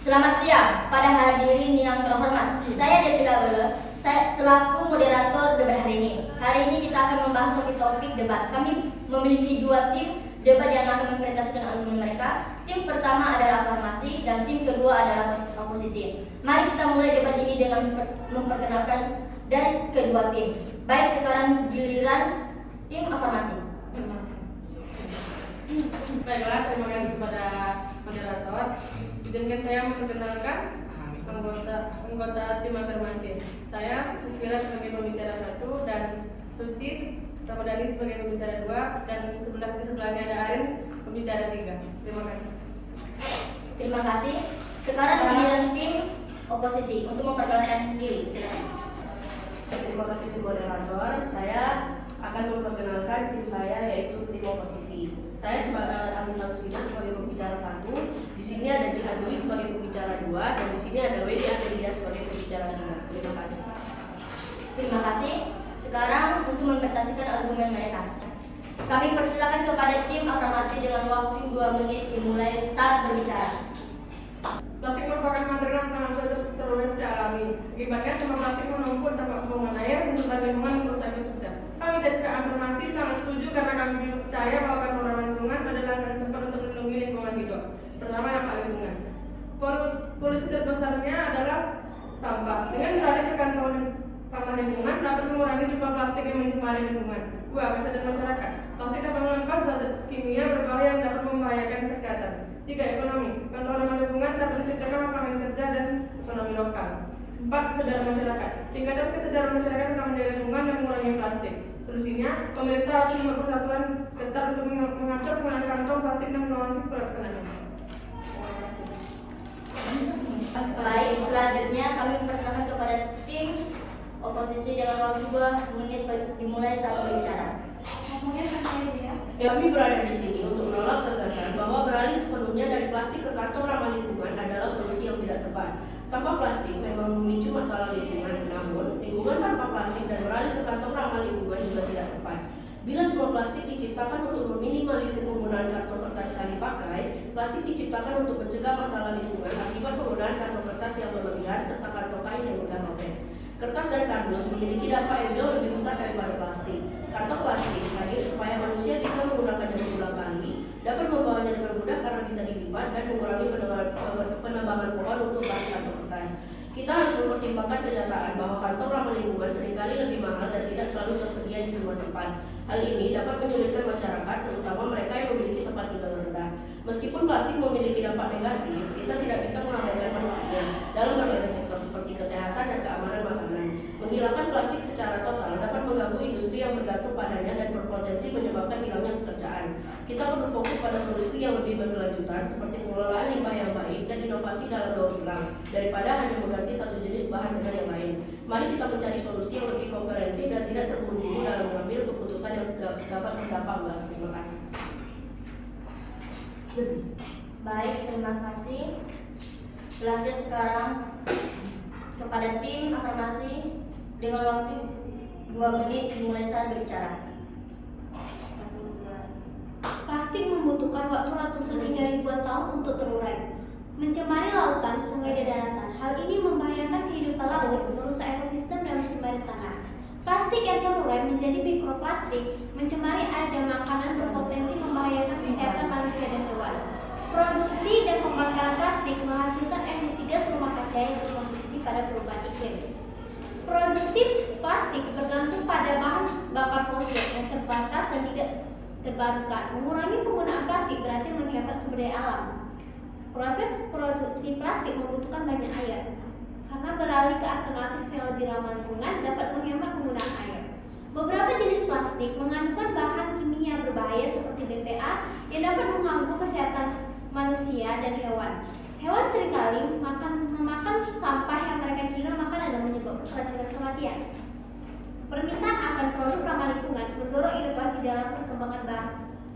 Selamat siang pada hadirin yang terhormat. Saya Devila Bele, saya selaku moderator debat hari ini. Hari ini kita akan membahas topik-topik debat. Kami memiliki dua tim debat yang akan mempresentasikan argumen mereka. Tim pertama adalah farmasi dan tim kedua adalah oposisi. Mari kita mulai debat ini dengan memperkenalkan dari kedua tim. Baik, sekarang giliran tim farmasi. Baiklah, terima kasih kepada moderator. Izinkan saya memperkenalkan anggota tim afirmasi. Saya Suspira sebagai pembicara 1 dan Suci Ramadhani sebagai pembicara 2 dan sebelahnya ada Arin pembicara 3. Terima kasih. Terima kasih. Sekarang giliran tim oposisi untuk memperkenalkan diri. Silakan. Terima kasih tim moderator. Saya akan memperkenalkan tim saya yaitu tim oposisi. Saya sebagai Afisa Rusina sebagai pembicara 1. Di sini ada Jihan Dwi sebagai pembicara 2 dan di sini ada Wedi Adelia sebagai pembicara 3. Terima kasih. Terima kasih. Sekarang untuk mempresentasikan argumen mereka. Kami persilakan kepada tim afirmasi dengan waktu 2 menit dimulai saat berbicara. Plastik merupakan material yang sangat sulit teroleh secara alami. Akibatnya sampah plastik menumpuk dampak pembuangan air, menyebabkan lingkungan merusak ekosistem. Kami dari afirmasi sangat setuju karena kami percaya bahwa kantor ramah lingkungan adalah tempat untuk melindungi lingkungan hidup. Pertama, dampak lingkungan. Polusi terbesarnya adalah sampah. Dengan beralih ke kantor ramah lingkungan dapat mengurangi jumlah plastik yang mencemari lingkungan. 2. Kesehatan masyarakat. Plastik dapat mengangkat zat kimia berbahaya yang dapat membahayakan kesehatan. 3. Ekonomi. Kantor ramah lingkungan dapat menciptakan lapangan kerja dan ekonomi lokal. 4. Kesadaran masyarakat. Tingkatkan kesadaran masyarakat tentang menjaga lingkungan dan mengurangi plastik. Solusinya, pemerintah harus membuat peraturan ketat untuk mengatur penggunaan kantong plastik dan mengawasi pelaksanaannya. Baik, selanjutnya kami mempersilakan kepada tim oposisi dengan waktu 2 menit dimulai saat berbicara. Kami berada di sini untuk menolak gagasan bahwa beralih sepenuhnya dari plastik ke kantong ramah lingkungan adalah solusi yang tidak tepat. Sampah plastik memang memicu masalah lingkungan, namun lingkungan tanpa plastik dan beralih ke kantong ramah lingkungan juga tidak tepat. Bila semua plastik diciptakan untuk meminimalisir penggunaan kantong kertas sekali pakai, plastik diciptakan untuk mencegah masalah lingkungan akibat penggunaan kantong kertas yang berlebihan serta kantong kain yang mudah robek. Kertas dan kardus memiliki dampak yang jauh lebih besar daripada plastik. Kantong plastik hadir supaya manusia bisa menggunakannya berulang kali, dapat membawanya dengan mudah karena bisa dilipat dan mengurangi penebangan pohon untuk bahan kantong kertas. Kita harus mempertimbangkan kenyataan bahwa kantong ramah lingkungan seringkali lebih mahal dan tidak selalu tersedia di semua tempat. Hal ini dapat menyulitkan masyarakat, terutama mereka yang memiliki tempat tinggal rendah. Meskipun plastik memiliki dampak negatif, kita tidak bisa mengabaikan manfaatnya dalam berbagai sektor seperti kesehatan dan keamanan makanan. Menghilangkan plastik secara total dapat mengganggu industri yang bergantung padanya dan berpotensi menyebabkan hilangnya pekerjaan. Kita perlu fokus pada solusi yang lebih berkelanjutan seperti pengelolaan limbah yang baik dan inovasi daur ulang daripada hanya mengganti satu jenis bahan dengan yang lain. Mari kita mencari solusi yang lebih komprehensif dan tidak terburu-buru dalam mengambil keputusan yang dapat berdampak luas. Terima kasih. Baik, terima kasih. Selanjutnya sekarang kepada tim afirmasi dengan waktu 2 menit dimulai saat berbicara. Plastik membutuhkan waktu ratusan hingga ribuan tahun untuk terurai, mencemari lautan, sungai, dan daratan. Hal ini membahayakan kehidupan laut, merusak ekosistem, dan mencemari tanah. Plastik yang terurai menjadi mikroplastik, mencemari air dan makanan, berpotensi membahayakan kesehatan manusia dan hewan. Produksi dan pembakaran plastik menghasilkan emisi gas rumah kaca yang berkontribusi pada perubahan iklim. Produksi plastik bergantung pada bahan bakar fosil yang terbatas dan tidak terbarukan. Mengurangi penggunaan plastik berarti menghemat sumber daya alam. Proses produksi plastik membutuhkan banyak air. Karena beralih ke alternatif yang lebih ramah lingkungan dapat menghemat penggunaan air. Beberapa jenis plastik mengandung bahan kimia berbahaya seperti BPA yang dapat mengganggu kesehatan manusia dan hewan. Hewan seringkali memakan sampah yang mereka kira makanan dan menyebabkan keracunan kematian. Permintaan akan produk ramah lingkungan mendorong inovasi dalam perkembangan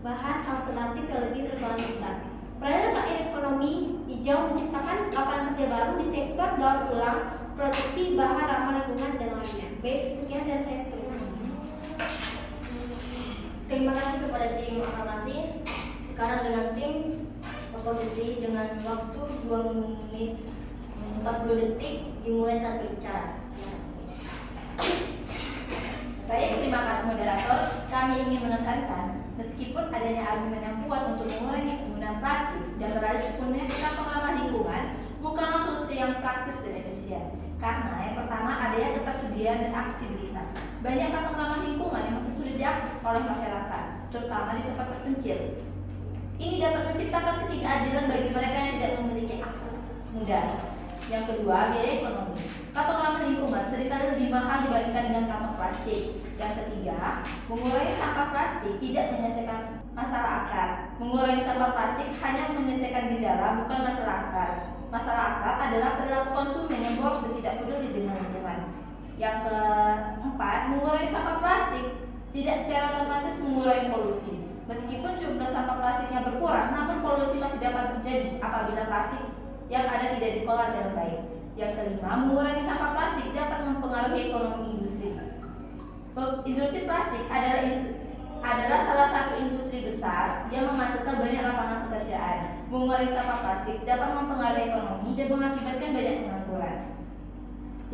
bahan alternatif yang lebih berkelanjutan. Peralihan ke ekonomi hijau menciptakan lapangan kerja baru di sektor daur ulang, produksi bahan ramah lingkungan dan lainnya. Baik, sekian dari saya. Terima kasih kepada tim afirmasi. Sekarang dengan tim oposisi dengan waktu 2 menit 40 detik dimulai saat berbicara. Baik, terima kasih moderator. Kami ingin menekankan, meskipun adanya argumen yang kuat untuk mengurangi penggunaan plastik dan beralih sepenuhnya ke kantong ramah lingkungan, bukanlah solusi yang praktis dan efisien. Karena yang pertama adanya ketersediaan dan aksesibilitas. Banyak kantong ramah lingkungan yang masih sulit diakses oleh masyarakat, terutama di tempat terpencil. Ini dapat menciptakan ketidakadilan bagi mereka yang tidak memiliki akses mudah. Yang kedua, biaya ekonomi. Kantong ramah lingkungan seringkali lebih mahal dibandingkan dengan kantong plastik. Yang ketiga, mengurangi sampah plastik tidak menyelesaikan masalah akar. Mengurangi sampah plastik hanya menyelesaikan gejala, bukan masalah akar. Masalah akar adalah perilaku konsumen yang boros dan tidak peduli dengan lingkungan. Yang keempat, mengurangi sampah plastik tidak secara otomatis mengurangi polusi. Meskipun jumlah sampah plastiknya berkurang, namun polusi masih dapat terjadi apabila plastik yang ada tidak dikelola dengan baik. Yang kelima, mengurangi sampah plastik dapat mempengaruhi ekonomi industri. Industri plastik adalah salah satu industri besar yang menghasilkan banyak lapangan pekerjaan. Mengurangi sampah plastik dapat mempengaruhi ekonomi dan mengakibatkan banyak pengangguran.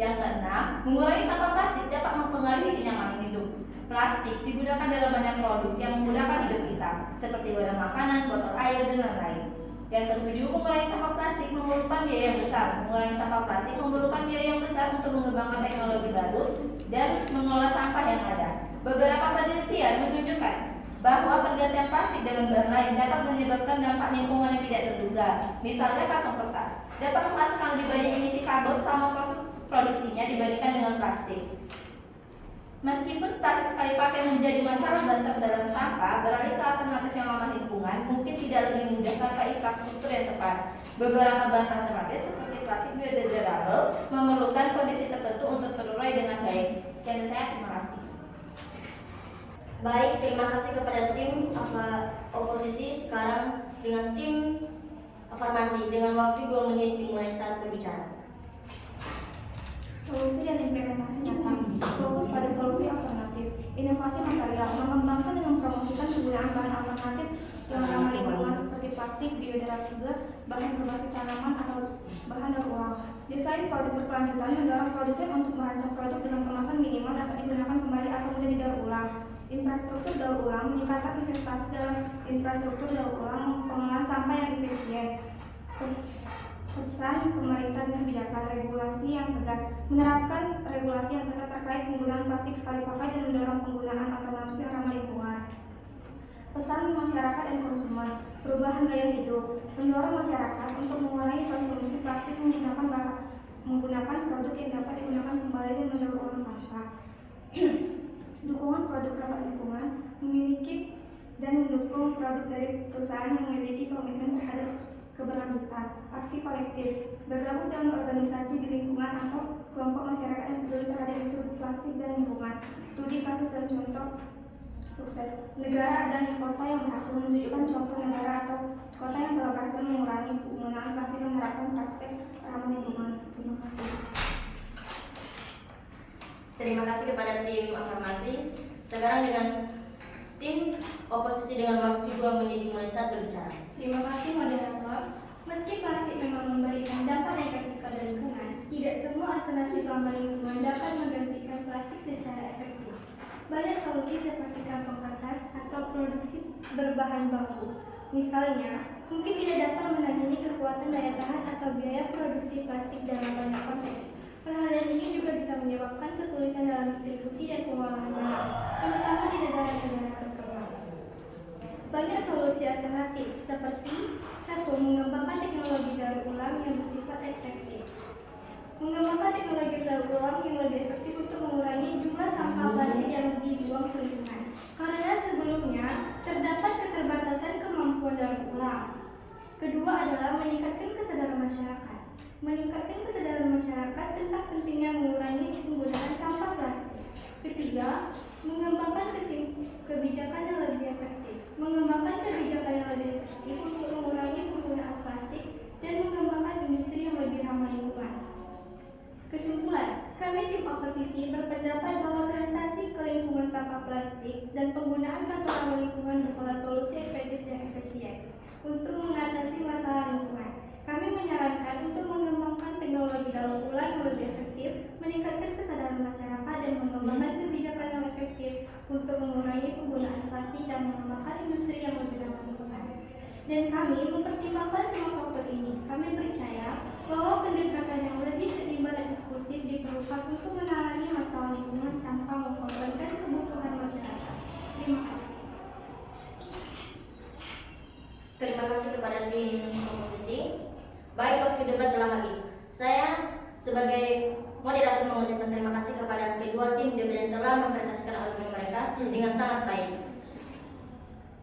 Yang keenam, mengurangi sampah plastik dapat mempengaruhi kenyamanan hidup. Plastik digunakan dalam banyak produk yang memudahkan hidup kita, seperti wadah makanan, botol air, dan lain-lain. Yang ketujuh, mengurangi sampah plastik memerlukan biaya yang besar. Mengurangi sampah plastik memerlukan biaya yang besar untuk mengembangkan teknologi baru dan mengelola sampah yang ada. Beberapa penelitian menunjukkan bahwa pergantian plastik dengan bahan lain dapat menyebabkan dampak lingkungan yang tidak terduga. Misalnya kantong kertas dapat menghasilkan lebih banyak emisi karbon selama proses produksinya dibandingkan dengan plastik. Meskipun plastik sekali pakai menjadi masalah besar dalam sampah, beralih ke alternatif yang ramah lingkungan mungkin tidak lebih mudah tanpa infrastruktur yang tepat. Beberapa bahan alternatif seperti plastik biodegradable memerlukan kondisi tertentu untuk terurai dengan baik. Sekian dari saya, terima kasih. Baik, terima kasih kepada tim oposisi. Sekarang dengan tim farmasi dengan waktu 2 menit dimulai saat berbicara. Solusi dan implementasi nyata. Fokus pada solusi alternatif. Inovasi material. Mengembangkan dan mempromosikan penggunaan bahan alternatif yang ramah lingkungan seperti plastik, biodegradable, bahan berbasis tanaman atau bahan daur ulang. Desain produk berkelanjutan mendorong produsen untuk merancang produk dengan kemasan minimal dapat digunakan kembali atau mudah didaur ulang. Infrastruktur daur ulang. Meningkatkan investasi dalam infrastruktur daur ulang pengolahan sampah yang efisien. Pesan pemerintah dan kebijakan regulasi yang tegas, menerapkan regulasi yang ketat terkait penggunaan plastik sekali pakai dan mendorong penggunaan alternatif yang ramah lingkungan. Pesan masyarakat dan konsumen, perubahan gaya hidup, mendorong masyarakat untuk mengurangi konsumsi plastik menggunakan produk yang dapat digunakan kembali dan mendaur ulang sampah. Dukungan produk ramah lingkungan, memiliki dan mendukung produk dari perusahaan yang memiliki komitmen terhadap keberlanjutan. Aksi kolektif, bergabung dengan organisasi di lingkungan atau kelompok masyarakat yang peduli terhadap isu plastik dan lingkungan. Studi kasus dan contoh sukses negara dan kota yang berhasil menunjukkan contoh negara atau kota yang telah berhasil mengurangi penggunaan plastik dan menerapkan praktek ramah lingkungan. Terima kasih. Terima kasih kepada tim farmasi. Sekarang dengan tim oposisi dengan waktu 2 menit dimulai saat berbicara. Terima kasih moderator. Meski plastik memang memberikan dampak negatif pada lingkungan, tidak semua alternatif ramah lingkungan dapat menggantikan plastik secara efektif. Banyak solusi seperti kantong kertas atau produksi berbahan baku. Misalnya, mungkin tidak dapat menandingi kekuatan daya tahan atau biaya produksi plastik dalam banyak konteks. Perhatian ini juga bisa menyebabkan kesulitan dalam distribusi dan pengolahan barang, terutama di negara-negara berkembang. Banyak solusi alternatif seperti 1. Mengembangkan teknologi daur ulang yang bersifat efektif. Mengembangkan teknologi daur ulang yang lebih efektif untuk mengurangi jumlah sampah plastik yang dibuang ke lingkungan. Karena sebelumnya terdapat keterbatasan kemampuan daur ulang. Kedua adalah meningkatkan kesadaran masyarakat. Meningkatkan kesadaran masyarakat tentang pentingnya mengurangi penggunaan sampah plastik. Ketiga, mengembangkan kebijakan yang lebih efektif. Mengembangkan kebijakan yang lebih efektif untuk mengurangi penggunaan plastik dan mengembangkan industri yang lebih ramah lingkungan. Kesimpulan, kami tim oposisi berpendapat bahwa transaksi ke lingkungan tanpa plastik dan penggunaan kantong ramah lingkungan bukanlah solusi efektif dan efisien untuk mengatasi masalah untuk mengembangkan teknologi daur ulang yang lebih efektif, meningkatkan kesadaran masyarakat, dan mengembangkan kebijakan yang efektif untuk mengurangi penggunaan plastik dan mengembangkan industri yang lebih ramah lingkungan. Dan kami mempertimbangkan semua faktor ini. Kami percaya bahwa pendekatan yang lebih seimbang dan inklusif diperlukan untuk menangani masalah lingkungan tanpa mengorbankan kebutuhan masyarakat. Terima kasih. Terima kasih kepada tim komposisi. Baik, waktu debat telah habis. Saya sebagai moderator mengucapkan terima kasih kepada kedua tim debat yang telah mempresentasikan argumen mereka dengan sangat baik.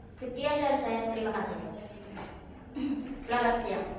Sekian dari saya, terima kasih. Selamat siang.